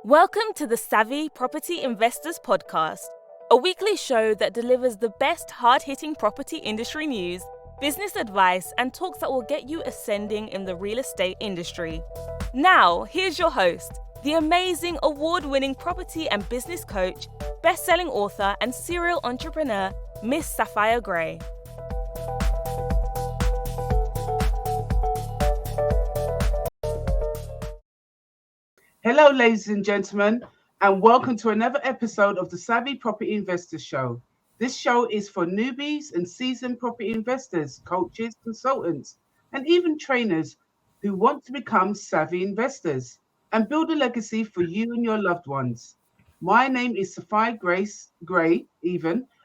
Welcome to the Savvy Property Investors Podcast, a weekly show that delivers the best hard-hitting property industry news, business advice, and talks that will get you ascending in the real estate industry. Now, here's your host, the amazing award-winning property and business coach, best-selling author, and serial entrepreneur, Miss Sapphire Gray. Hello, ladies and gentlemen, and welcome to another episode of the Savvy Property Investors Show. This show is for newbies and seasoned property investors, coaches, consultants, and even trainers who want to become savvy investors and build a legacy for you and your loved ones. My name is Sapphire Gray,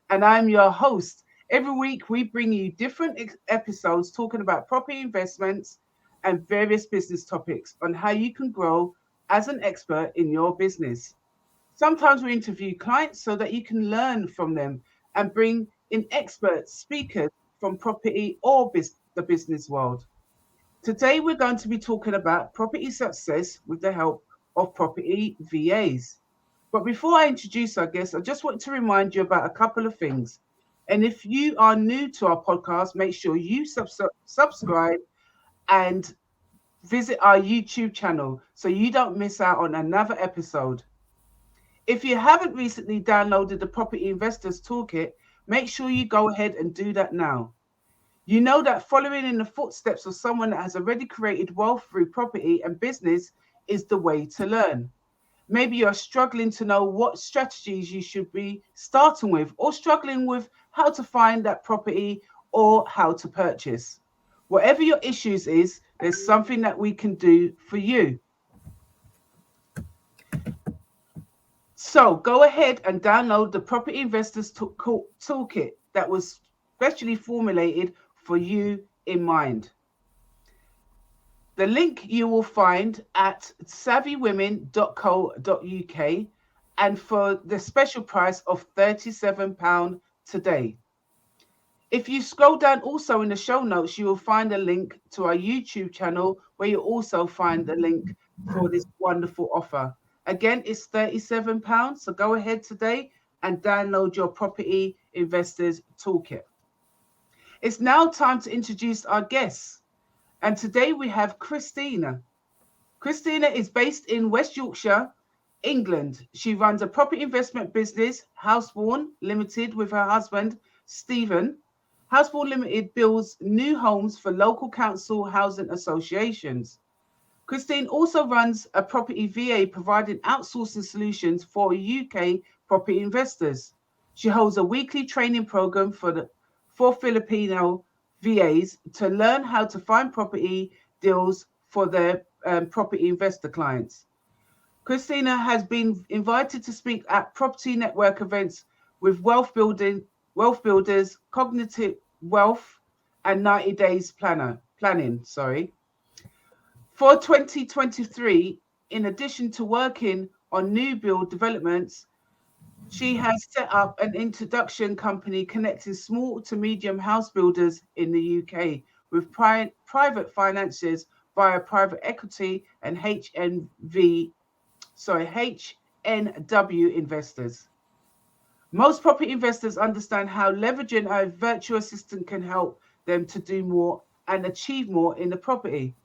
and I'm your host. Every week, we bring you different episodes talking about property investments and various business topics on how you can grow as an expert in your business. Sometimes we interview clients so that you can learn from them and bring in expert speakers from property or the business world. Today, we're going to be talking about property success with the help of property VAs. But before I introduce our guests, I just want to remind you about a couple of things. And if you are new to our podcast, make sure you subscribe and visit our YouTube channel so you don't miss out on another episode. If you haven't recently downloaded the Property Investors Toolkit, make sure you go ahead and do that now. You know that following in the footsteps of someone that has already created wealth through property and business is the way to learn. Maybe you're struggling to know what strategies you should be starting with, or struggling with how to find that property or how to purchase. Whatever your issues is, there's something that we can do for you. So go ahead and download the Property Investors Toolkit that was specially formulated for you in mind. The link you will find at savvywomen.co.uk, and for the special price of £37 today. If you scroll down also in the show notes, you will find a link to our YouTube channel where you'll also find the link for this wonderful offer. Again, it's £37, so go ahead today and download your Property Investors Toolkit. It's now time to introduce our guests. And today we have Cristina. Cristina is based in West Yorkshire, England. She runs a property investment business, Houseborne Ltd, with her husband, Stephen. Houseborne Ltd builds new homes for local council housing associations. Christine also runs a property VA providing outsourcing solutions for UK property investors. She holds a weekly training program for Filipino VAs to learn how to find property deals for their property investor clients. Christina has been invited to speak at property network events with Wealth Builders, Cogito Wealth, and 90 Days Planning. For 2023, in addition to working on new build developments, she has set up an introduction company connecting small to medium house builders in the UK with private finances via private equity and HNW investors. Most property investors understand how leveraging a virtual assistant can help them to do more and achieve more in the property.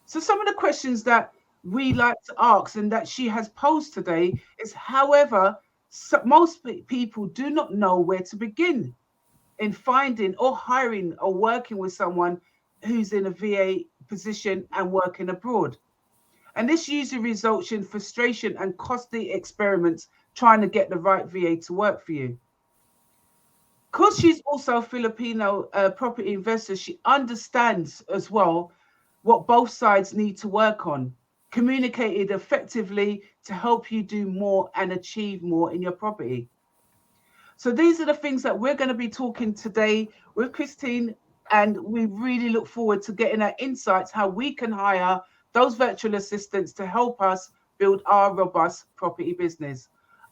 So some of the questions that we like to ask and that she has posed today is, however, most people do not know where to begin in finding or hiring or working with someone who's in a VA position and working abroad. And this usually results in frustration and costly experiments trying to get the right VA to work for you. Because she's also a Filipino property investor, she understands as well what both sides need to work on, communicated effectively to help you do more and achieve more in your property. So these are the things that we're going to be talking today with Christine, and we really look forward to getting our insights, how we can hire those virtual assistants to help us build our robust property business.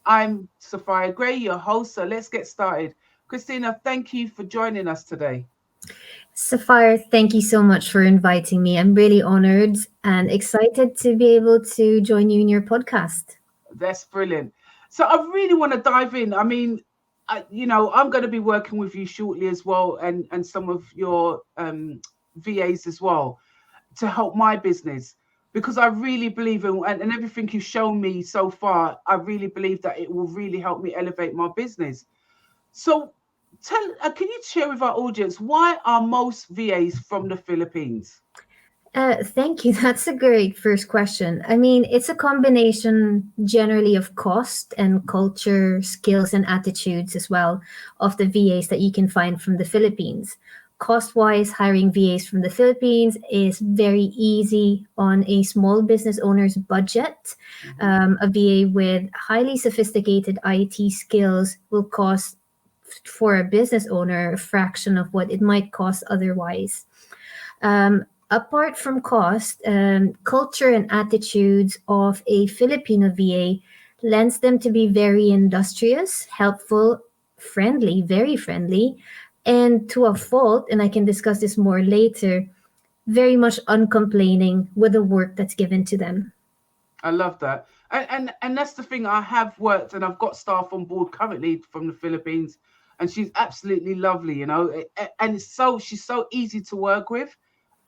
I'm Sapphire Gray, your host, so let's get started. Cristina, thank you for joining us today. Sapphire, thank you so much for inviting me. I'm really honored and excited to be able to join you in your podcast. That's brilliant. So I really want to dive in. I mean, I'm going to be working with you shortly as well, and some of your VAs as well, to help my business, because I really believe in, and everything you've shown me so far, I really believe that it will really help me elevate my business. So can you share with our audience, why are most VAs from the Philippines? Thank you. That's a great first question. I mean, it's a combination generally of cost and culture, skills, and attitudes as well of the VAs that you can find from the Philippines. Cost wise, hiring VAs from the Philippines is very easy on a small business owner's budget. A VA with highly sophisticated IT skills will cost for a business owner a fraction of what it might cost otherwise. Apart from cost, culture and attitudes of a Filipino VA lends them to be very industrious, helpful, friendly, very friendly, and to a fault, and I can discuss this more later, very much uncomplaining with the work that's given to them. I love that. And that's the thing. I have worked and I've got staff on board currently from the Philippines, and she's absolutely lovely, and she's so easy to work with,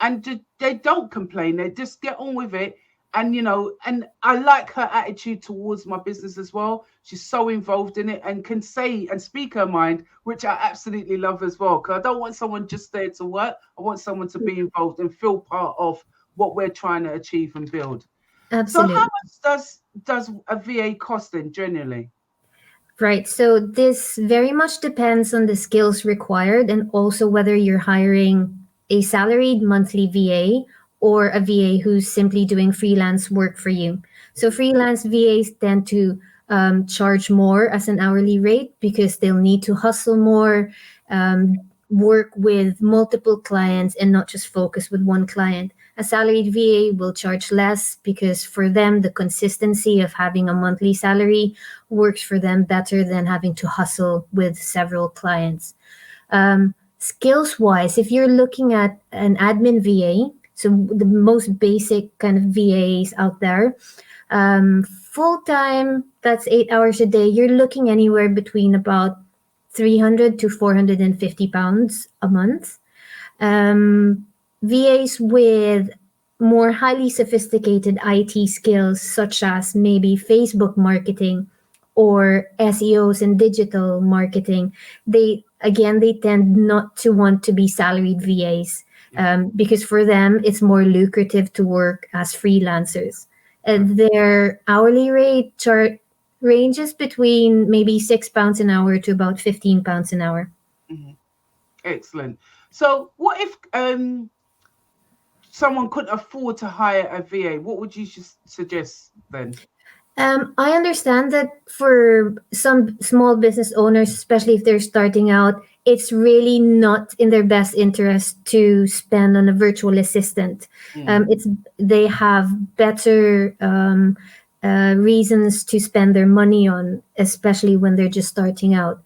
and they don't complain. They just get on with it. And I like her attitude towards my business as well. She's so involved in it and can say and speak her mind, which I absolutely love as well. Because I don't want someone just there to work. I want someone to be involved and feel part of what we're trying to achieve and build. Absolutely. So how much does a VA cost then generally? Right. So this very much depends on the skills required and also whether you're hiring a salaried monthly VA or a VA who's simply doing freelance work for you. So freelance VAs tend to charge more as an hourly rate because they'll need to hustle more, work with multiple clients and not just focus with one client. A salaried VA will charge less because for them, the consistency of having a monthly salary works for them better than having to hustle with several clients. Skills wise, if you're looking at an admin VA, so the most basic kind of VAs out there, full time, that's 8 hours a day, you're looking anywhere between about 300 to 450 pounds a month. VAs with more highly sophisticated IT skills, such as maybe Facebook marketing or SEOs and digital marketing, they tend not to want to be salaried VAs because for them, it's more lucrative to work as freelancers. Their hourly rate ranges between maybe £6 an hour to about £15 an hour. Mm-hmm. Excellent. So what if someone couldn't afford to hire a VA? What would you suggest then? I understand that for some small business owners, especially if they're starting out, it's really not in their best interest to spend on a virtual assistant. They have better reasons to spend their money on, especially when they're just starting out.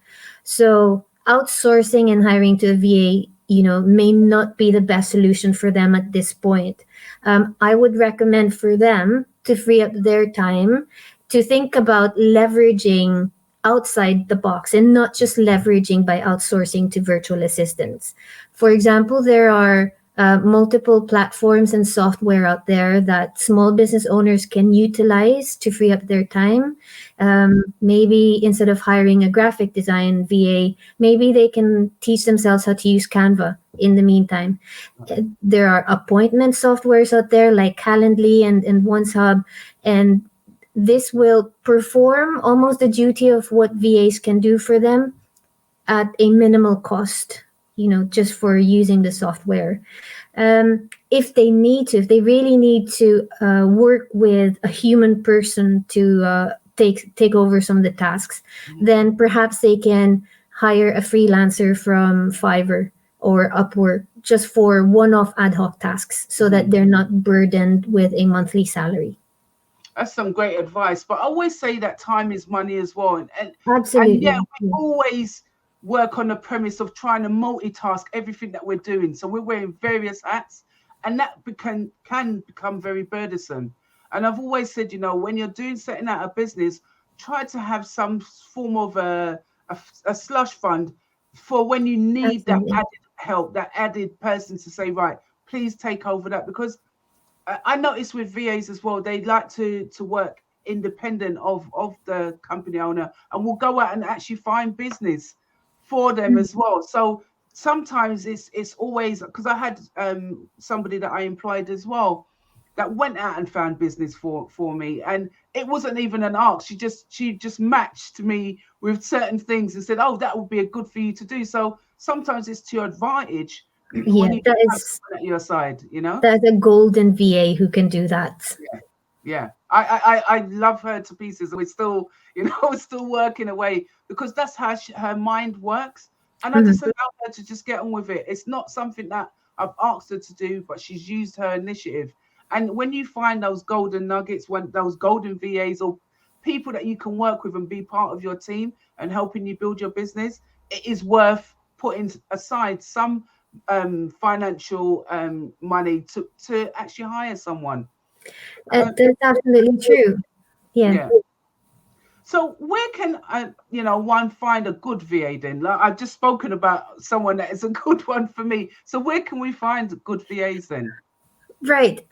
So outsourcing and hiring to a VA, may not be the best solution for them at this point. I would recommend for them to free up their time to think about leveraging outside the box and not just leveraging by outsourcing to virtual assistants. For example, there are multiple platforms and software out there that small business owners can utilize to free up their time. Maybe instead of hiring a graphic design VA, maybe they can teach themselves how to use Canva in the meantime. There are appointment softwares out there like Calendly and OneHub, and this will perform almost the duty of what VAs can do for them at a minimal cost, just for using the software. If they really need to work with a human person to take over some of the tasks, then perhaps they can hire a freelancer from Fiverr or Upwork just for one-off ad hoc tasks so that they're not burdened with a monthly salary. That's some great advice. But I always say that time is money as well. And absolutely. And we always work on the premise of trying to multitask everything that we're doing. So we're wearing various hats, and that can become very burdensome. And I've always said, when you're setting out a business, try to have some form of a slush fund for when you need that Absolutely. added help, that added person to say, right, please take over that. Because I noticed with VAs as well, they like to work independent of the company owner, and will go out and actually find business for them as well. So sometimes it's always, because I had somebody that I employed as well that went out and found business for me, and it wasn't even an ask. She just matched me with certain things and said, oh, that would be a good for you to do. So sometimes it's to your advantage Yeah, when you that have is someone at your side, that's a golden VA who can do that. Yeah, I love her to pieces. We're still, we're still working away, because that's how her mind works. And I Mhm. just allow her to just get on with it. It's not something that I've asked her to do, but she's used her initiative. And when you find those golden nuggets, when those golden VAs or people that you can work with and be part of your team and helping you build your business, it is worth putting aside some financial money to actually hire someone. That's absolutely true. Yeah. Yeah. So where can one find a good VA then? Like, I've just spoken about someone that is a good one for me. So where can we find good VAs then? Right.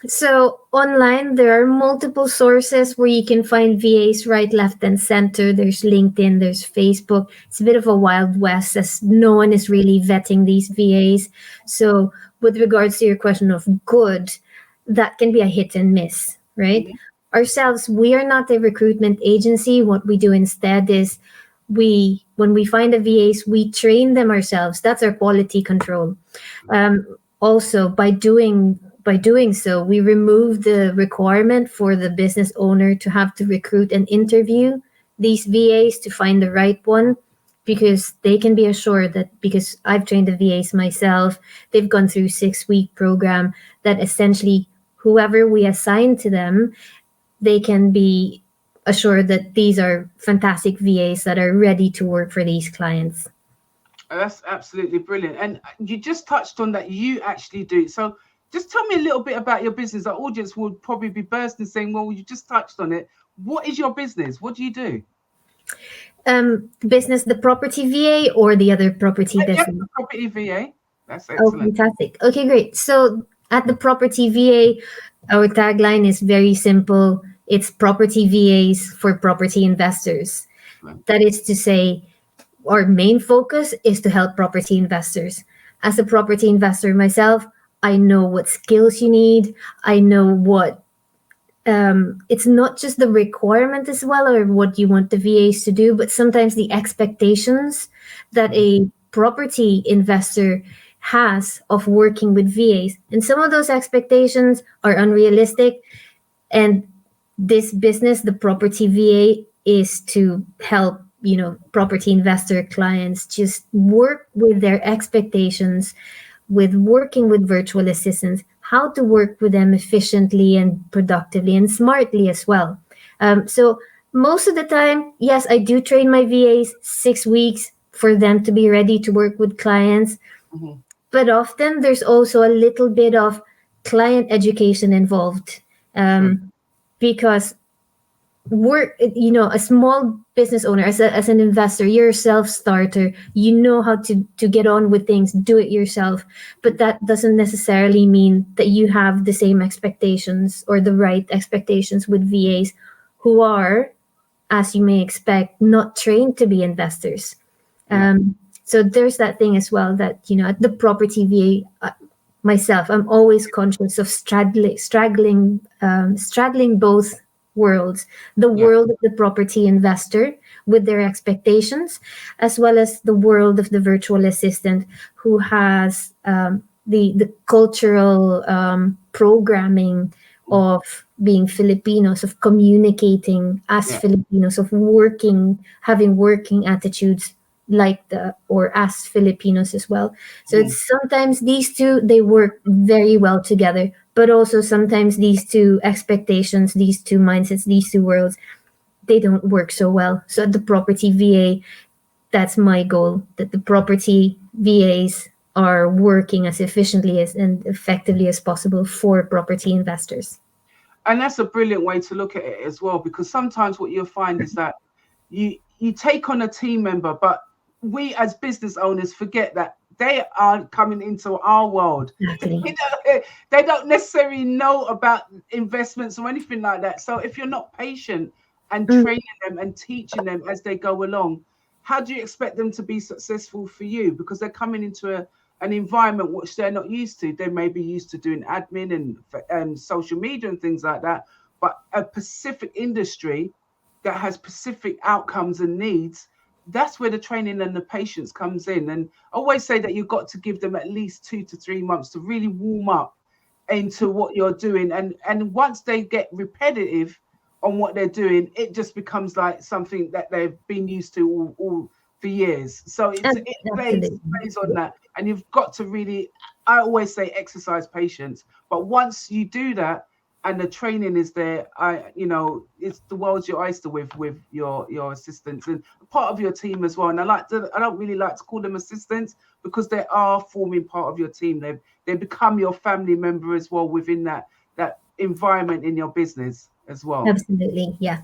So online, there are multiple sources where you can find VAs right, left, and center. There's LinkedIn, there's Facebook. It's a bit of a wild west, as no one is really vetting these VAs. So, with regards to your question of good, that can be a hit and miss, right? Mhm. Ourselves, we are not a recruitment agency. What we do instead is when we find the VAs, we train them ourselves. That's our quality control. Um, Also, by doing so, we remove the requirement for the business owner to have to recruit and interview these VAs to find the right one, because they can be assured that, because I've trained the VAs myself, they've gone through 6-week program that essentially whoever we assign to them, they can be assured that these are fantastic VAs that are ready to work for these clients. That's absolutely brilliant. And you just touched on that you actually do. So just tell me a little bit about your business. Our audience would probably be bursting saying, well, you just touched on it. What is your business? What do you do? Business, the property VA or the other property Yes, business? the property VA. That's Oh, excellent. fantastic. Okay, great. So at the property VA, our tagline is very simple. It's property VAs for property investors. Excellent. That is to say, our main focus is to help property investors. As a property investor myself, I know what skills you need. I know what it's not just the requirement as well, or what you want the VAs to do, but sometimes the expectations that a property investor has of working with VAs. And some of those expectations are unrealistic. And this business, the property VA, is to help, property investor clients just work with their expectations, with working with virtual assistants, how to work with them efficiently and productively and smartly as well. So most of the time, yes, I do train my VAs 6 weeks for them to be ready to work with clients. Mhm. But often there's also a little bit of client education involved, Good. because a small business owner, as an investor, you're a self-starter, you know how to get on with things, do it yourself, but that doesn't necessarily mean that you have the same expectations or the right expectations with VAs who are, as you may expect, not trained to be investors. Yeah. So there's that thing as well, that at the property VA, myself, I'm always conscious of straddling both worlds: the Yeah. world of the property investor with their expectations, as well as the world of the virtual assistant who has the cultural programming of being Filipinos, of communicating as Yeah. Filipinos, of having working attitudes like or as Filipinos as well. So Mhm. it's sometimes these two, they work very well together, but also sometimes these two expectations, these two mindsets, these two worlds, they don't work so well. So at the property VA, that's my goal, that the property VAs are working as efficiently as and effectively as possible for property investors. And that's a brilliant way to look at it as well, because sometimes what you'll find is that you take on a team member, but we as business owners forget that they are coming into our world. Exactly. They don't necessarily know about investments or anything like that. So if you're not patient and training them and teaching them as they go along, how do you expect them to be successful for you? Because they're coming into an environment which they're not used to. They may be used to doing admin and social media and things like that, but a specific industry that has specific outcomes and needs, that's where the training and the patience comes in. And I always say that you've got to give them at least 2 to 3 months to really warm up into what you're doing. And once they get repetitive on what they're doing, it just becomes like something that they've been used to all for years. So it plays on that. And you've got to really, I always say, exercise patience. But once you do that, and the training is there, it's the world's your oyster with your assistants and part of your team as well. And I don't really like to call them assistants, because they are forming part of your team. They become your family member as well within that environment in your business as well. Absolutely, yeah.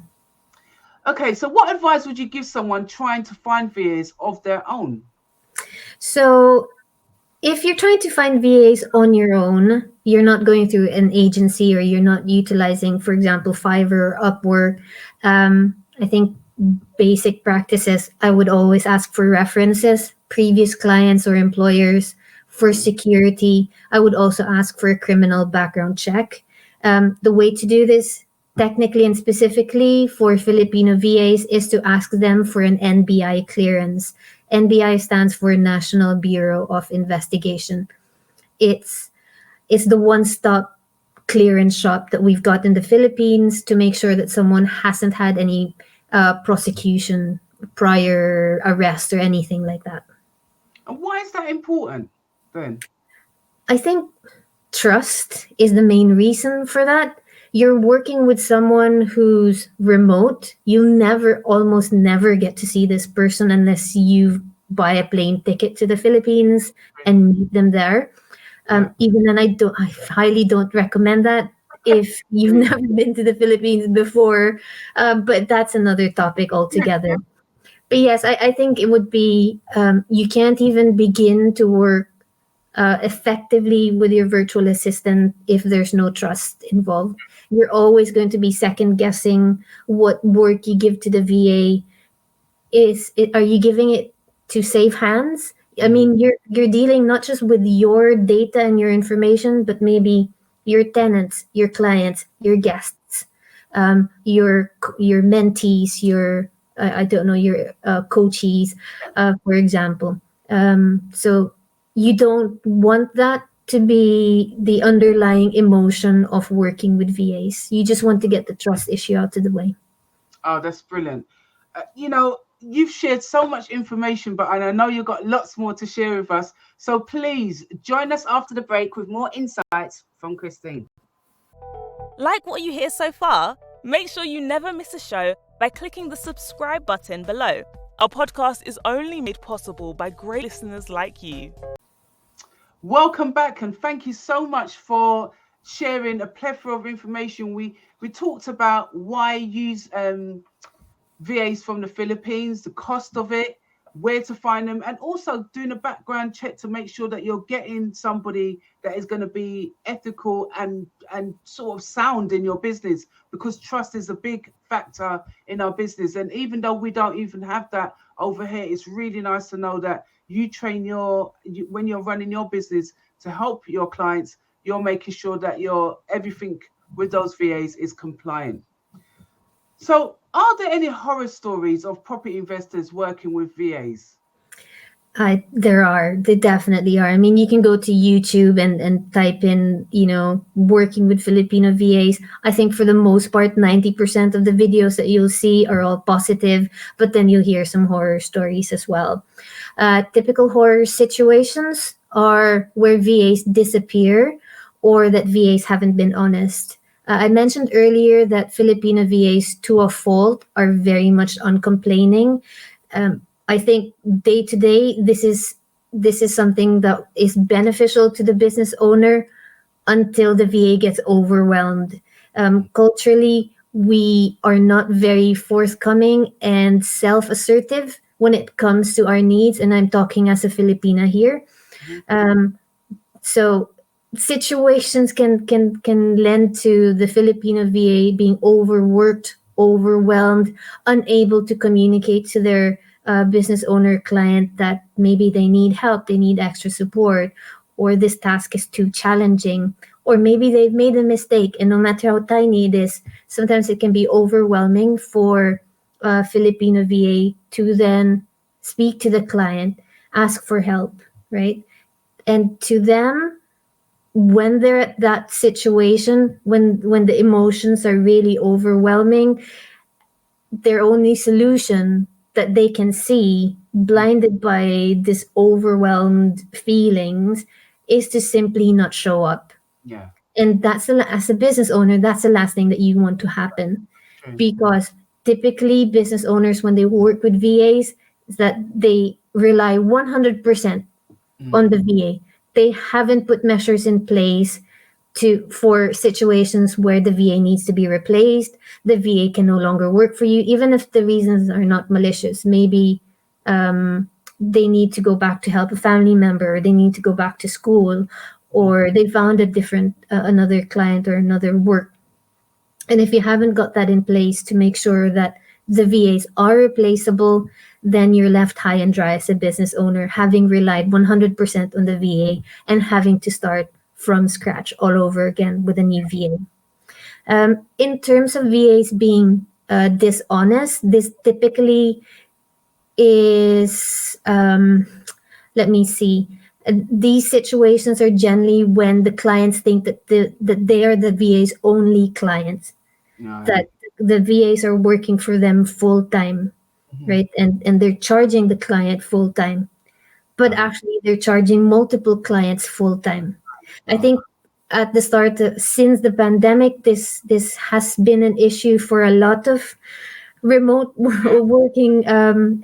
Okay, so what advice would you give someone trying to find VAs of their own? So if you're trying to find VAs on your own, you're not going through an agency, or you're not utilizing, for example, Fiverr or Upwork. I think basic practices, I would always ask for references, previous clients or employers. For security, I would also ask for a criminal background check. The way to do this, technically and specifically for Filipino VAs, is to ask them for an NBI clearance. NBI stands for National Bureau of Investigation. It's the one-stop clearance shop that we've got in the Philippines to make sure that someone hasn't had any prosecution, prior arrest, or anything like that. And why is that important then? I think trust is the main reason for that. You're working with someone who's remote. You almost never get to see this person unless you buy a plane ticket to the Philippines and meet them there. Even then, I highly don't recommend that if you've never been to the Philippines before. But that's another topic altogether. But yes, I think it would be, you can't even begin to work effectively with your virtual assistant if there's no trust involved. You're always going to be second guessing what work you give to the VA. Are you giving it to safe hands? I mean, you're dealing not just with your data and your information, but maybe your tenants, your clients, your guests, your mentees, your coachees, for example. So you don't want that to be the underlying emotion of working with VAs. You just want to get the trust issue out of the way. Oh, that's brilliant. You've shared so much information, but I know you've got lots more to share with us. So please join us after the break with more insights from Christine. Like what you hear so far? Make sure you never miss a show by clicking the subscribe button below. Our podcast is only made possible by great listeners like you. Welcome back, and thank you so much for sharing a plethora of information. We talked about why use VAs from the Philippines, the cost of it, where to find them, and also doing a background check to make sure that you're getting somebody that is going to be ethical and sort of sound in your business, because trust is a big factor in our business. And even though we don't even have that over here, it's really nice to know that you train when you're running your business to help your clients, you're making sure that everything with those VAs is compliant. So are there any horror stories of property investors working with VAs? There definitely are. I mean, you can go to YouTube and type in, working with Filipino VAs. I think for the most part, 90% of the videos that you'll see are all positive, but then you'll hear some horror stories as well. Typical horror situations are where VAs disappear or that VAs haven't been honest. I mentioned earlier that Filipino VAs, to a fault, are very much uncomplaining. I think day to day, this is something that is beneficial to the business owner until the VA gets overwhelmed. Culturally, we are not very forthcoming and self-assertive when it comes to our needs, and I'm talking as a Filipina here. Mhm. So situations can lend to the Filipino VA being overworked, overwhelmed, unable to communicate to their business owner client that maybe they need help, they need extra support, or this task is too challenging, or maybe they've made a mistake, and no matter how tiny it is, sometimes it can be overwhelming for Filipino VA to then speak to the client, ask for help, right? And to them, when they're at that situation, when the emotions are really overwhelming, their only solution that they can see, blinded by this overwhelmed feelings, is to simply not show up. Yeah, And as a business owner, that's the last thing that you want to happen, true. because typically business owners, when they work with VAs, is that they rely 100% Mm. on the VA. They haven't put measures in place to for situations where the VA needs to be replaced. The VA can no longer work for you, even if the reasons are not malicious. Maybe they need to go back to help a family member, or they need to go back to school, or they found a different another client or another work. And if you haven't got that in place to make sure that the VAs are replaceable, then you're left high and dry as a business owner, having relied 100% on the VA and having to start from scratch all over again with a new VA. In terms of VAs being dishonest, this typically is, let me see. These situations are generally when the clients think that they are the VA's only clients, No. that the VAs are working for them full time, Mhm. right? And they're charging the client full time, but Right. actually they're charging multiple clients full time. I Right. think at the start, since the pandemic, this has been an issue for a lot of remote working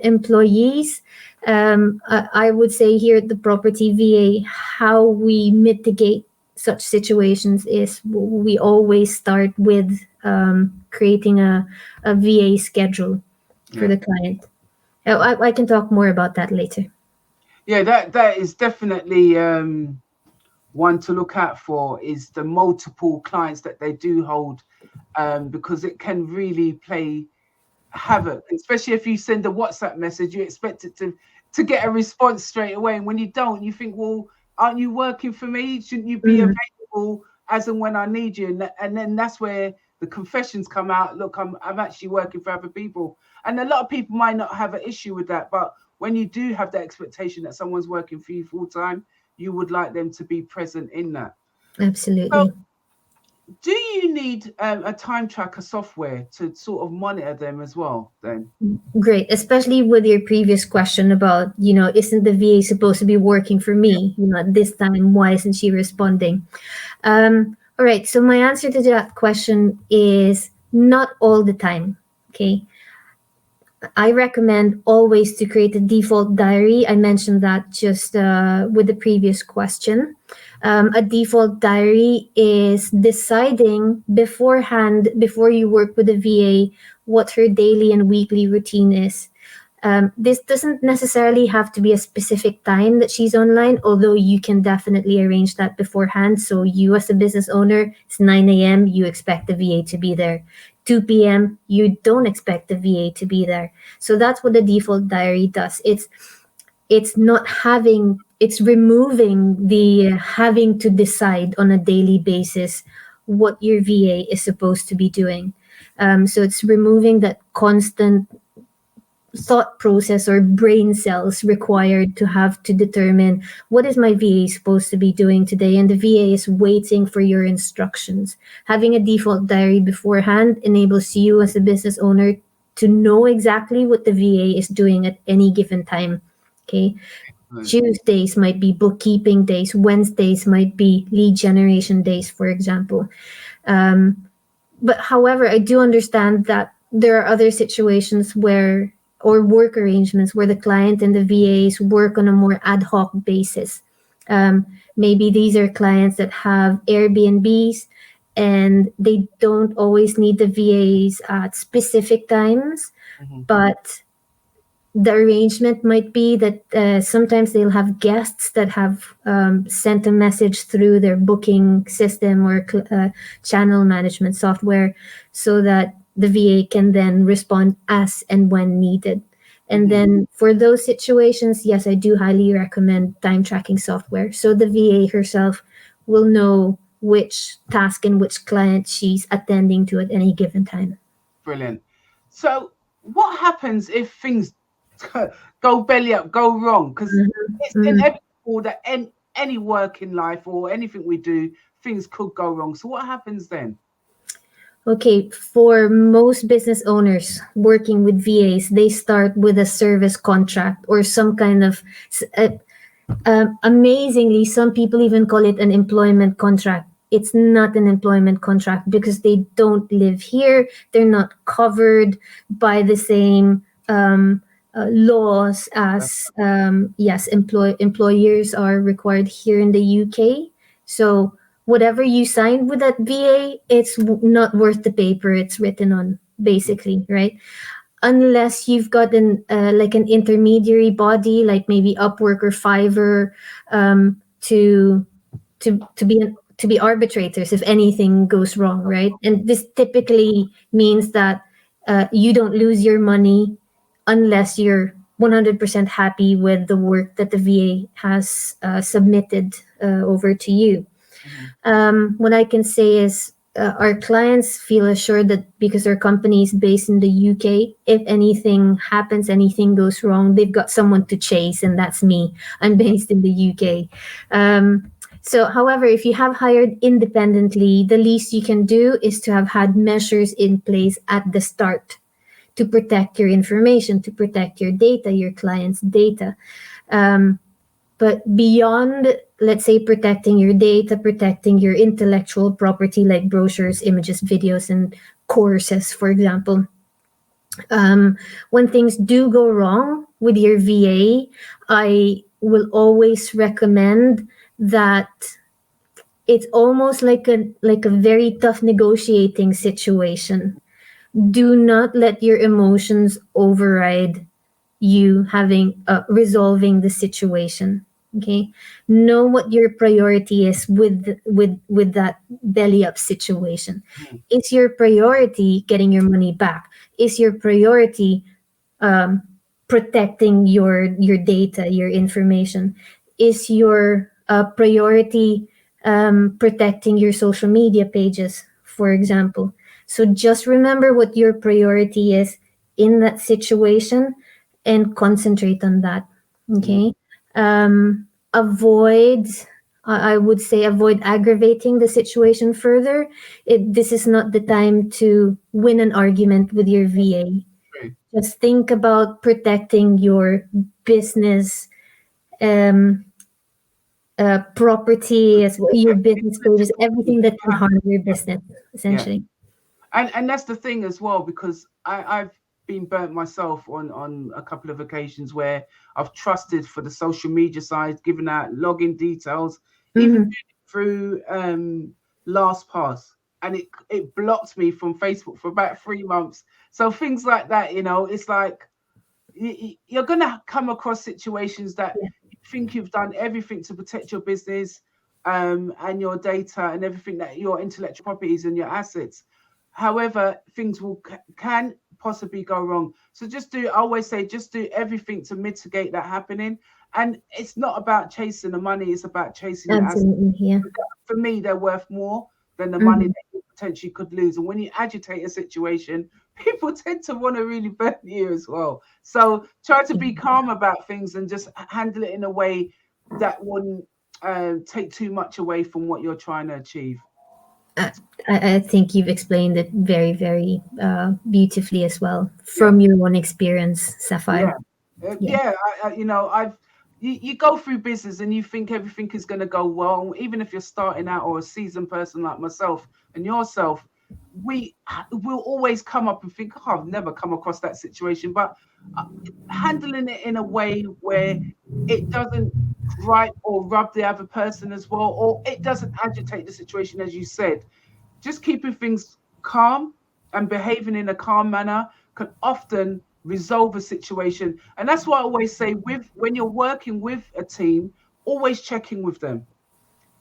employees. I would say here at the Property VA, how we mitigate such situations is we always start with creating a VA schedule for Yeah. the client. I can talk more about that later. Yeah, that is definitely one to look out for, is the multiple clients that they do hold, because it can really play havoc, especially if you send a WhatsApp message, you expect it to get a response straight away, and when you don't, you think, well, aren't you working for me? Shouldn't you be Mm, available as and when I need you? And then that's where the confessions come out. Look, I'm actually working for other people, and a lot of people might not have an issue with that, but when you do have the expectation that someone's working for you full time, you would like them to be present in that. So absolutely. do you need a time tracker software to sort of monitor them as well then? Great, especially with your previous question about, isn't the VA supposed to be working for me? At this time, why isn't she responding? All right, so my answer to that question is not all the time. Okay. I recommend always to create a default diary. I mentioned that just with the previous question. A default diary is deciding beforehand, before you work with a VA, what her daily and weekly routine is. This doesn't necessarily have to be a specific time that she's online, although you can definitely arrange that beforehand. So you, as a business owner, it's 9 a.m., you expect the VA to be there. 2 p.m., you don't expect the VA to be there. So that's what the default diary does. It's removing the having to decide on a daily basis what your VA is supposed to be doing. So it's removing that constant thought process or brain cells required to have to determine what is my VA supposed to be doing today, and the VA is waiting for your instructions. Having a default diary beforehand enables you as a business owner to know exactly what the VA is doing at any given time. Okay. Right. Tuesdays might be bookkeeping days, Wednesdays might be lead generation days, for example. But however, I do understand that there are other situations where, or work arrangements where the client and the VAs work on a more ad hoc basis. Maybe these are clients that have Airbnbs and they don't always need the VAs at specific times, but the arrangement might be that sometimes they'll have guests that have sent a message through their booking system or channel management software, so that the VA can then respond as and when needed. And then for those situations, yes, I do highly recommend time tracking software, so the VA herself will know which task and which client she's attending to at any given time. Brilliant. So what happens if things go belly up, go wrong? Because it's inevitable that any work in life or anything we do, things could go wrong. So what happens then? Okay, for most business owners working with VAs, they start with a service contract or some kind of, amazingly, some people even call it an employment contract. It's not an employment contract because they don't live here. They're not covered by the same laws as, yes, employers are required here in the UK. So whatever you signed with that VA, it's not worth the paper it's written on, basically, right? Unless you've got like an intermediary body, like maybe Upwork or Fiverr, to be arbitrators if anything goes wrong, right? And this typically means that you don't lose your money unless you're 100% happy with the work that the VA has submitted over to you. What I can say is our clients feel assured that because our company is based in the UK, if anything happens, anything goes wrong, they've got someone to chase, and that's me. I'm based in the UK. So, however, if you have hired independently, the least you can do is to have had measures in place at the start to protect your information, to protect your data, your client's data. But beyond, let's say, protecting your data, protecting your intellectual property like brochures, images, videos, and courses, for example, when things do go wrong with your VA, I will always recommend that it's almost like a very tough negotiating situation. Do not let your emotions override you having resolving the situation. Okay, know what your priority is with that belly up situation. Is your priority getting your money back? Is your priority protecting your data, your information? Is your priority protecting your social media pages, for example? So just remember what your priority is in that situation and concentrate on that. Okay. I would say avoid aggravating the situation further. This is not the time to win an argument with your VA. Just think about protecting your business property, as well, your business pages, everything that can harm your business, essentially. And that's the thing as well, because I've been burnt myself on a couple of occasions where I've trusted for the social media side, given out login details, even through LastPass, and it blocked me from Facebook for about 3 months. So things like that, it's like you're gonna come across situations that you think you've done everything to protect your business and your data and everything, that your intellectual properties and your assets. However, things can possibly go wrong. So I always say, just do everything to mitigate that happening. And it's not about chasing the money; it's about chasing your assets. Yeah. For me, they're worth more than the money that you potentially could lose. And when you agitate a situation, people tend to want to really burn you as well. So try to be calm about things and just handle it in a way that wouldn't take too much away from what you're trying to achieve. I think you've explained it very, very beautifully as well from your own experience, Sapphire. You go through business and you think everything is going to go well, even if you're starting out or a seasoned person like myself and yourself. We will always come up and think, oh, I've never come across that situation, but handling it in a way where it doesn't gripe or rub the other person as well, or it doesn't agitate the situation, as you said. just keeping things calm and behaving in a calm manner can often resolve a situation. And that's why I always say, with when you're working with a team, always checking with them.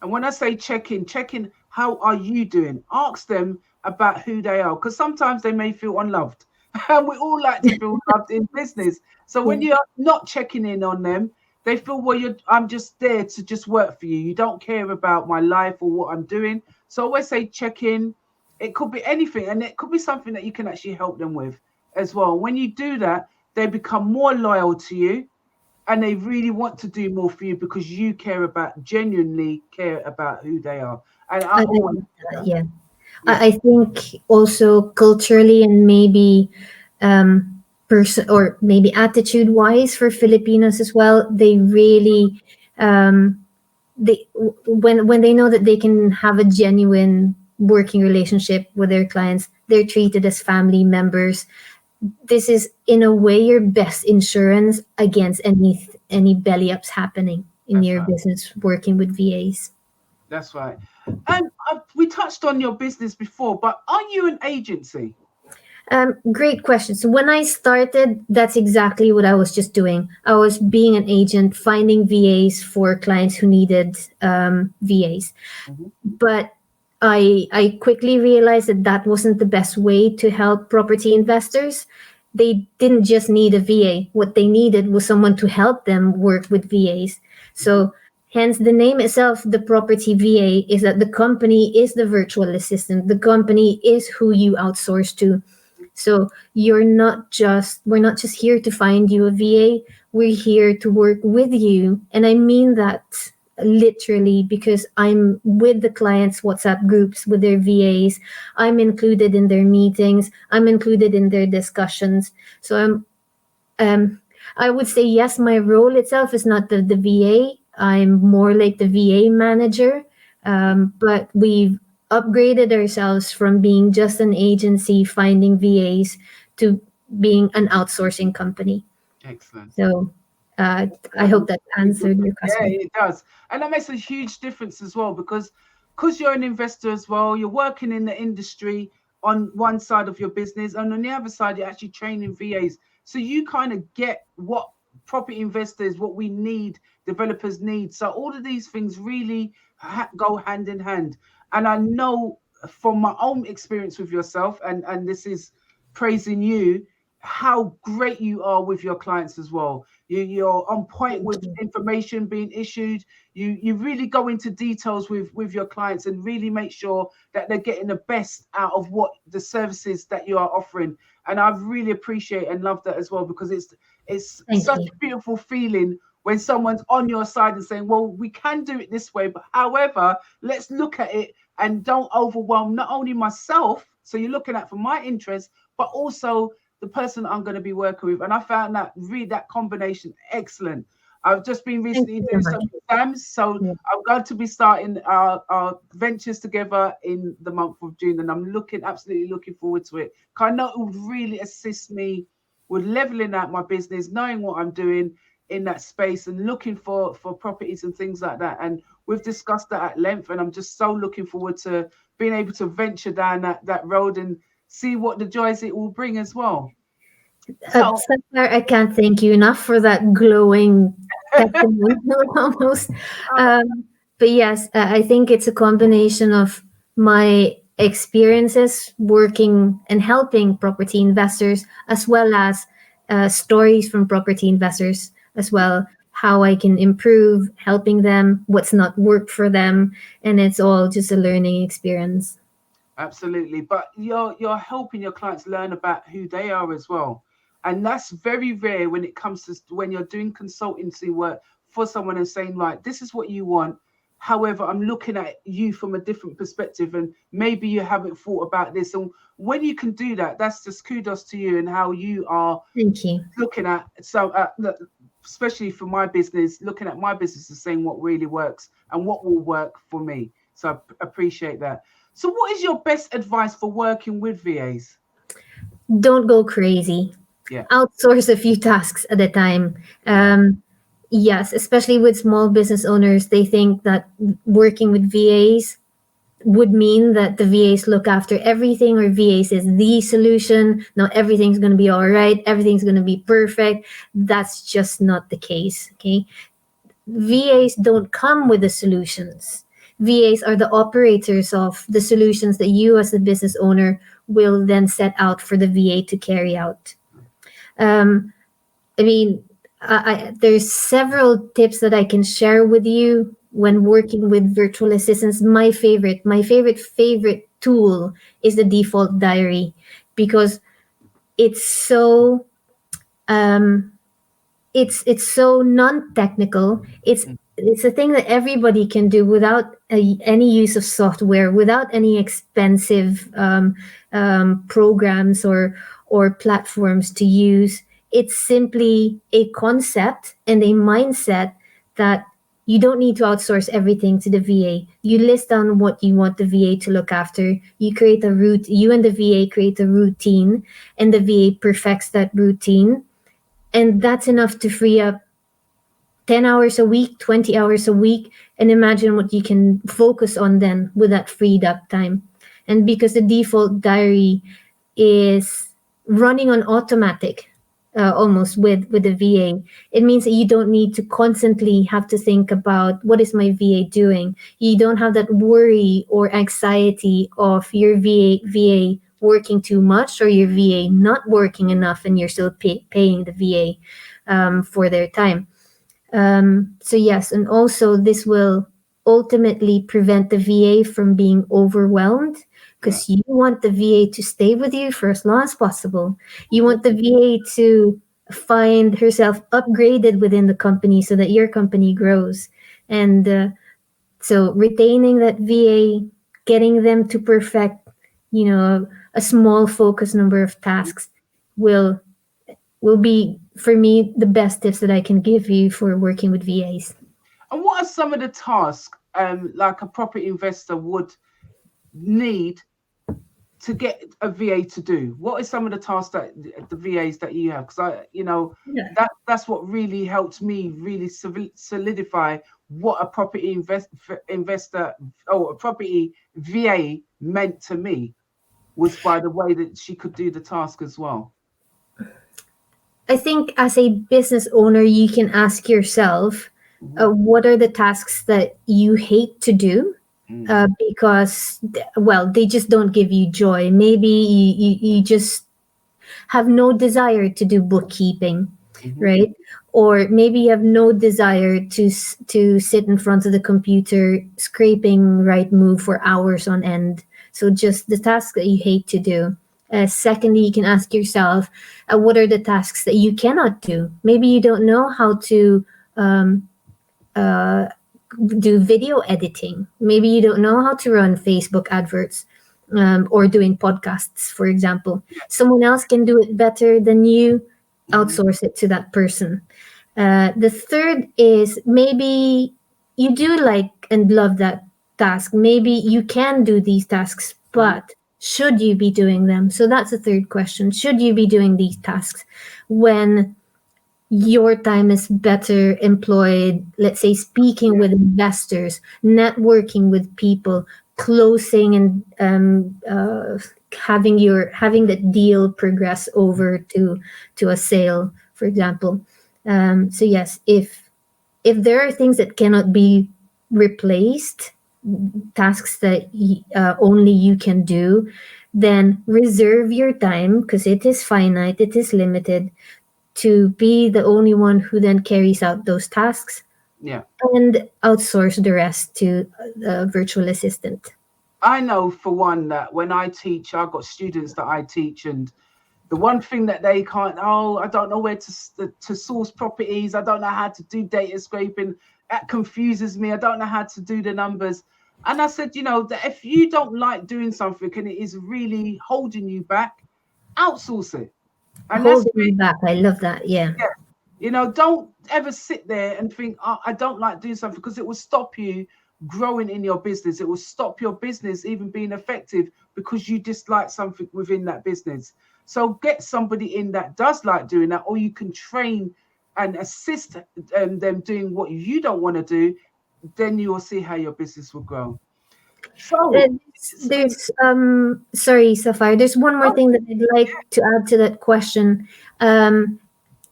And when I say check in, how are you doing? Ask them about who they are, because sometimes they may feel unloved. And we all like to feel loved in business. So when Yeah. you're not checking in on them, they feel, well, I'm just there to just work for you. You don't care about my life or what I'm doing. So I always say check in. It could be anything, and it could be something that you can actually help them with as well. When you do that, they become more loyal to you, and they really want to do more for you because you genuinely care about who they are. And I I always, love that, yeah. yeah, I think also culturally and maybe person or maybe attitude wise for Filipinos as well, they really um, when they know that they can have a genuine working relationship with their clients, they're treated as family members. This is in a way your best insurance against any belly ups happening in that's your right. business working with VAs. That's right. And we touched on your business before, but are you an agency? Great question. So when I started, that's exactly what I was just doing. I was being an agent, finding VAs for clients who needed VAs. Mhm. But I quickly realized that that wasn't the best way to help property investors. They didn't just need a VA. What they needed was someone to help them work with VAs. Mhm. So hence the name itself, the property VA, is that the company is the virtual assistant. The company is who you outsource to. So we're not just here to find you a VA. We're here to work with you. And I mean that literally, because I'm with the clients' WhatsApp groups with their VAs. I'm included in their meetings. I'm included in their discussions. So um I would say yes, my role itself is not the VA. I'm more like the VA manager. But we've upgraded ourselves from being just an agency finding VAs to being an outsourcing company. Excellent. So uh, I That hope makes that a big answered your difference. Yeah, question. it does. And that makes a huge difference as well, because you're an investor as well, you're working in the industry on one side of your business, and on the other side, you're actually training VAs. So you kind of get what property investors, what we need, developers need. So all of these things really go hand in hand. And I know from my own experience with yourself, and this is praising you, how great you are with your clients as well. You're on point Thank with you. information being issued. You really go into details with your clients and really make sure that they're getting the best out of what the services that you are offering. And I really appreciate and love that as well, because it's Thank such you. a beautiful feeling when someone's on your side and saying, well, we can do it this way, but however, let's look at it and don't overwhelm not only myself. So you're looking at for my interest, but also the person I'm going to be working with. And I found that combination excellent. I've just been Thank recently you very doing much. some exams, so Yeah. I'm going to be starting our ventures together in the month of June, and I'm absolutely looking forward to it. 'Cause I know it would really assist me with leveling out my business, knowing what I'm doing in that space, and looking for properties and things like that. And we've discussed that at length, and I'm just so looking forward to being able to venture down that road and see what the joys it will bring as well. So Sapphire, I can't thank you enough for that glowing testimonial almost. But yes, I think it's a combination of my experiences working and helping property investors, as well as stories from property investors as well, how I can improve, helping them, what's not worked for them. And it's all just a learning experience. absolutely, but you're helping your clients learn about who they are as well, and that's very rare when it comes to when you're doing consultancy work for someone and saying, right, this is what you want. However, I'm looking at you from a different perspective, and maybe you haven't thought about this. And when you can do that, that's just kudos to you and how you are Thank you. looking at. So look, especially for my business, looking at my business and saying what really works and what will work for me. So I appreciate that. So what is your best advice for working with VAs? Don't go crazy. Yeah. Outsource a few tasks at a time. Yeah. Yes, especially with small business owners, they think that working with VAs, would mean that the VAs look after everything, or VAs is the solution. Now everything's going to be all right. Everything's going to be perfect. That's just not the case. Okay. VAs don't come with the solutions. VAs are the operators of the solutions that you as the business owner will then set out for the VA to carry out. I mean, there's several tips that I can share with you when working with virtual assistants. My favorite tool is the default diary, because it's so it's so non-technical. It's a thing that everybody can do without any use of software, without any expensive programs or platforms to use. It's simply a concept and a mindset that you don't need to outsource everything to the VA. You list down what you want the VA to look after. You create a route. You and the VA create a routine, and the VA perfects that routine. And that's enough to free up 10 hours a week, 20 hours a week, and imagine what you can focus on then with that freed up time. And because the default diary is running on automatic, almost with the VA, it means that you don't need to constantly have to think about what is my VA doing. You don't have that worry or anxiety of your VA working too much, or your VA not working enough, and you're still paying the VA for their time. So yes, and also this will ultimately prevent the VA from being overwhelmed, because you want the VA to stay with you for as long as possible. You want the VA to find herself upgraded within the company so that your company grows. And so retaining that VA, getting them to perfect, a small focus number of tasks will be, for me, the best tips that I can give you for working with VAs. And what are some of the tasks like a property investor would need to get a VA to do? What are some of the tasks that the VAs that you have? Because that's what really helped me really solidify what a property investor or a property VA meant to me, was by the way that she could do the task as well. I think as a business owner, you can ask yourself, what are the tasks that you hate to do? Because, well, they just don't give you joy. Maybe you just have no desire to do bookkeeping, right? Or maybe you have no desire to sit in front of the computer scraping Rightmove for hours on end. So just the tasks that you hate to do. Secondly, you can ask yourself, what are the tasks that you cannot do? Maybe you don't know how to do video editing. Maybe you don't know how to run Facebook adverts, or doing podcasts, for example. Someone else can do it better than you. Outsource it to that person. The third is, maybe you do like and love that task. Maybe you can do these tasks, but should you be doing them? So that's the third question. Should you be doing these tasks when your time is better employed, let's say, speaking with investors, networking with people, closing, and having that deal progress over to a sale, for example. So yes, if there are things that cannot be replaced, tasks that only you can do, then reserve your time, because it is finite, it is limited, to be the only one who then carries out those tasks. And outsource the rest to a virtual assistant. I know for one that when I teach, I've got students that I teach, and the one thing that they can't, I don't know where to source properties. I don't know how to do data scraping. That confuses me. I don't know how to do the numbers. And I said, that if you don't like doing something and it is really holding you back, outsource it. And holding me back. I love that. Yeah. Don't ever sit there and think, I don't like doing something, because it will stop you growing in your business. It will stop your business even being effective because you dislike something within that business. So get somebody in that does like doing that, or you can train and assist them doing what you don't want to do. Then you will see how your business will grow. So There's sorry, Sapphire. There's one more thing that I'd like to add to that question.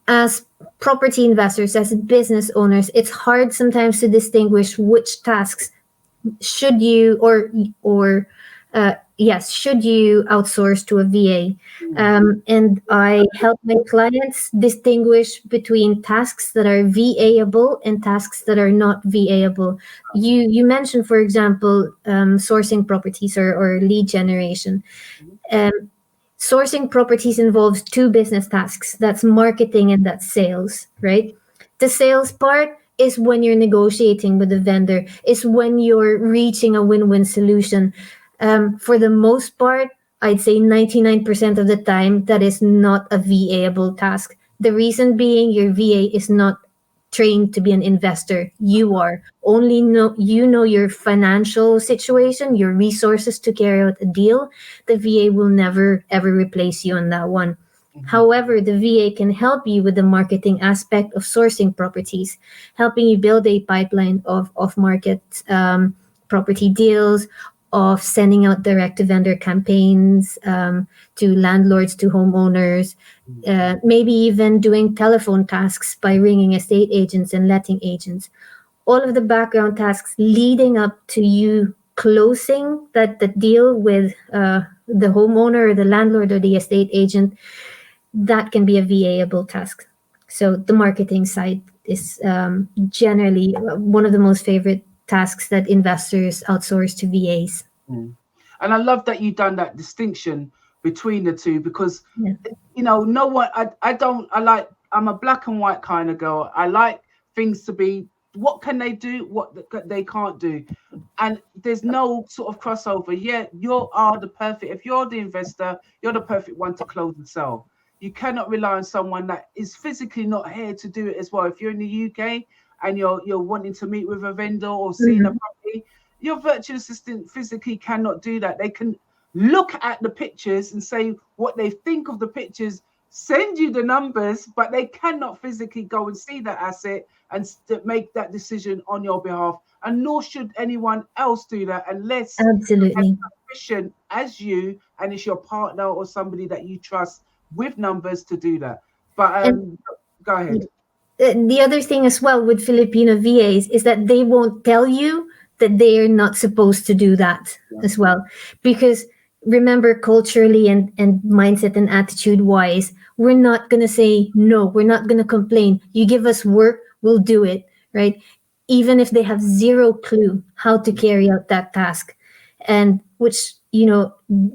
As property investors, as business owners, it's hard sometimes to distinguish which tasks should you should you outsource to a VA. And I help my clients distinguish between tasks that are VA-able and tasks that are not VA-able. You mentioned, for example, sourcing properties or lead generation. Sourcing properties involves two business tasks. That's marketing and that's sales, right? The sales part is when you're negotiating with the vendor, is when you're reaching a win-win solution. For the most part, I'd say 99% of the time, that is not a VA-able task. The reason being your VA is not trained to be an investor. You are. Only know your financial situation, your resources to carry out a deal. The VA will never ever replace you on that one. However, the VA can help you with the marketing aspect of sourcing properties, helping you build a pipeline of market property deals, of sending out direct to vendor campaigns to landlords, to homeowners, maybe even doing telephone tasks by ringing estate agents and letting agents. All of the background tasks leading up to you closing that the deal with the homeowner or the landlord or the estate agent, that can be a VA-able task. So the marketing side is generally one of the most favorite tasks that investors outsource to VAs. And I love that you've done that distinction between the two, because no one, I'm a black and white kind of girl. I like things to be, what can they do, what they can't do, and there's no sort of crossover. Yeah, if you're the investor, you're the perfect one to close and sell. You cannot rely on someone that is physically not here to do it as well. If you're in the UK and you're wanting to meet with a vendor or seeing a property, your virtual assistant physically cannot do that. They can look at the pictures and say what they think of the pictures, send you the numbers, but they cannot physically go and see that asset and make that decision on your behalf. And nor should anyone else do that unless absolutely as as you, and it's your partner or somebody that you trust with numbers to do that. But go ahead. The other thing as well with Filipino VAs is that they won't tell you that they are not supposed to do that as well. Because remember, culturally and mindset and attitude wise, we're not going to say no, we're not going to complain. You give us work, we'll do it, right? Even if they have zero clue how to carry out that task. And which,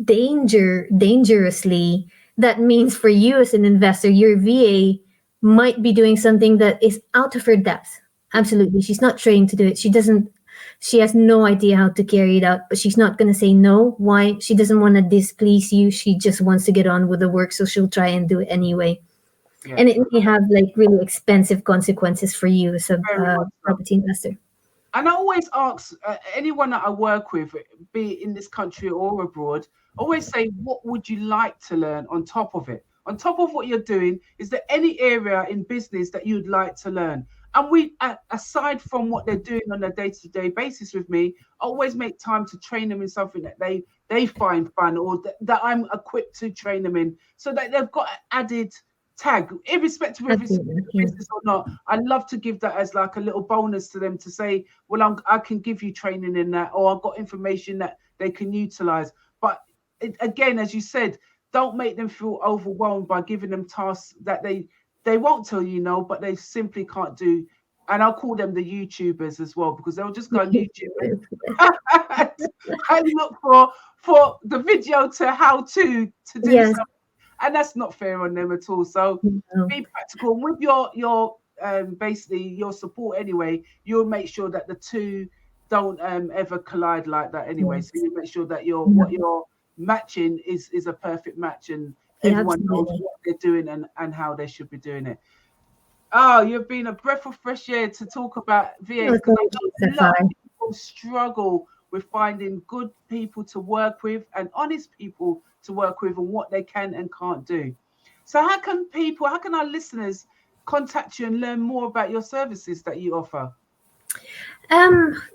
dangerously, that means for you as an investor, your VA might be doing something that is out of her depth. Absolutely. She's not trained to do it. She has no idea how to carry it out, but she's not going to say no. Why? She doesn't want to displease you. She just wants to get on with the work, so she'll try and do it anyway. Yeah. And it may have really expensive consequences for you as a property investor. And I always ask anyone that I work with, be it in this country or abroad, always say, what would you like to learn on top of it? On top of what you're doing, is there any area in business that you'd like to learn? And we, aside from what they're doing on a day-to-day basis with me, I always make time to train them in something that they find fun, or that I'm equipped to train them in, so that they've got an added tag, irrespective of if it's business or not. I love to give that as like a little bonus to them, to say, well, I can give you training in that, or I've got information that they can utilize. But again, as you said, don't make them feel overwhelmed by giving them tasks that they won't tell you no, but they simply can't do. And I'll call them the YouTubers as well, because they'll just go on YouTube and look for the video to how to do something. And that's not fair on them at all. So be practical. With your basically your support anyway, you'll make sure that the two don't ever collide like that anyway. So you make sure that what you're matching is a perfect match, and everyone knows what they're doing and how they should be doing it. Oh, you've been a breath of fresh air to talk about VAs, because a lot of people struggle with finding good people to work with and honest people to work with, and what they can and can't do. So how can our listeners contact you and learn more about your services that you offer?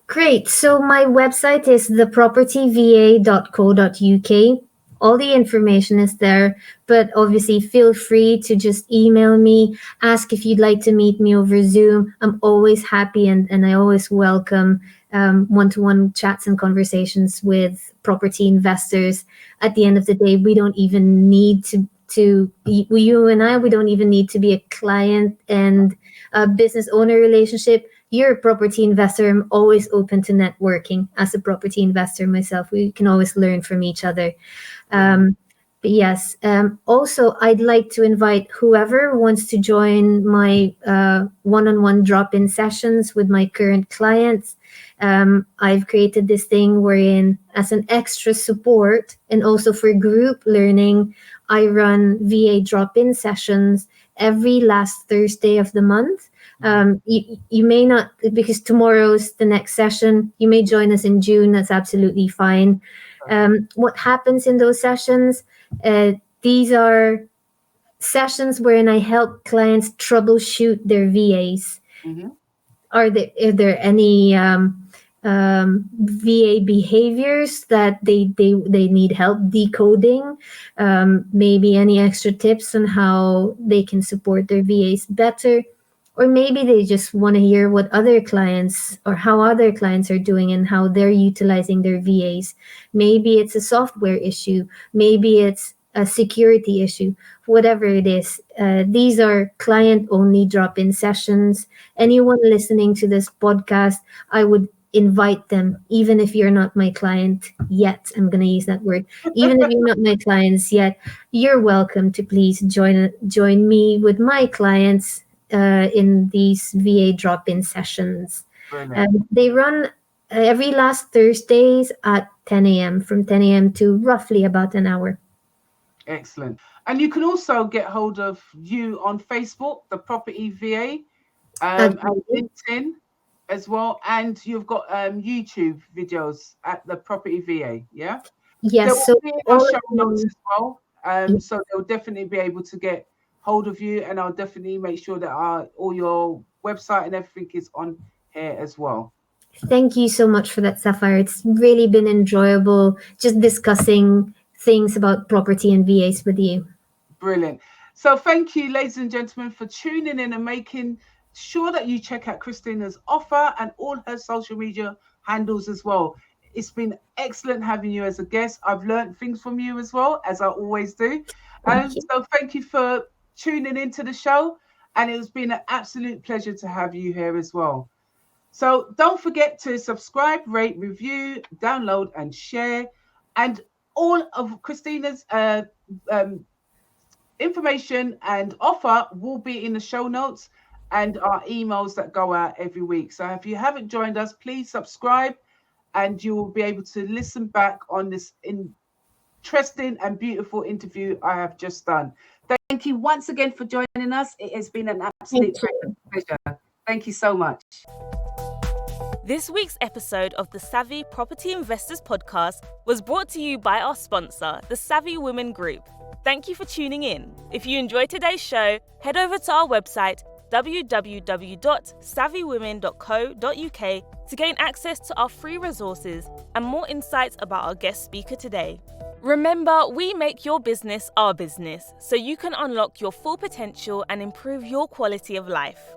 Great. So my website is thepropertyva.co.uk. All the information is there, but obviously feel free to just email me, ask if you'd like to meet me over Zoom. I'm always happy and I always welcome one-to-one chats and conversations with property investors. At the end of the day, we don't even need you and I, we don't even need to be a client and a business owner relationship. You're a property investor. I'm always open to networking as a property investor myself. We can always learn from each other. But yes, also, I'd like to invite whoever wants to join my one-on-one drop-in sessions with my current clients. I've created this thing wherein, as an extra support and also for group learning, I run VA drop-in sessions every last Thursday of the month. You may not, because tomorrow's the next session. You may join us in June. That's absolutely fine. What happens in those sessions? These are sessions wherein I help clients troubleshoot their VAs. Mm-hmm. Are there any VA behaviors that they need help decoding? Maybe any extra tips on how they can support their VAs better? Or maybe they just want to hear what other clients or how other clients are doing and how they're utilizing their VAs. Maybe it's a software issue. Maybe it's a security issue. Whatever it is, these are client-only drop-in sessions. Anyone listening to this podcast, I would invite them, even if you're not my client yet. I'm going to use that word. Even if you're not my clients yet, you're welcome to please join me with my clients in these VA drop-in sessions. They run every last Thursdays at 10 a.m. from 10 a.m. to roughly about an hour. Excellent. And you can also get hold of you on Facebook, the Property VA, and LinkedIn as well. And you've got YouTube videos at the Property VA, yeah? Yes. There will be in our show notes as well. So they'll definitely be able to get hold of you, and I'll definitely make sure that all your website and everything is on here as well. Thank you so much for that, Sapphire. It's really been enjoyable just discussing things about property and VAs with you. Brilliant. So thank you, ladies and gentlemen, for tuning in and making sure that you check out Christina's offer and all her social media handles as well. It's been excellent having you as a guest. I've learned things from you as well, as I always do. So thank you for tuning into the show, and it's been an absolute pleasure to have you here as well. So don't forget to subscribe, rate, review, download, and share. And all of Christina's information and offer will be in the show notes and our emails that go out every week. So if you haven't joined us, please subscribe, and you will be able to listen back on this interesting and beautiful interview I have just done. Thank you once again for joining us. It has been an absolute pleasure. Thank you so much. This week's episode of the Savvy Property Investors Podcast was brought to you by our sponsor, the Savvy Women Group. Thank you for tuning in. If you enjoyed today's show, head over to our website, www.savvywomen.co.uk, to gain access to our free resources and more insights about our guest speaker today. Remember, we make your business our business, so you can unlock your full potential and improve your quality of life.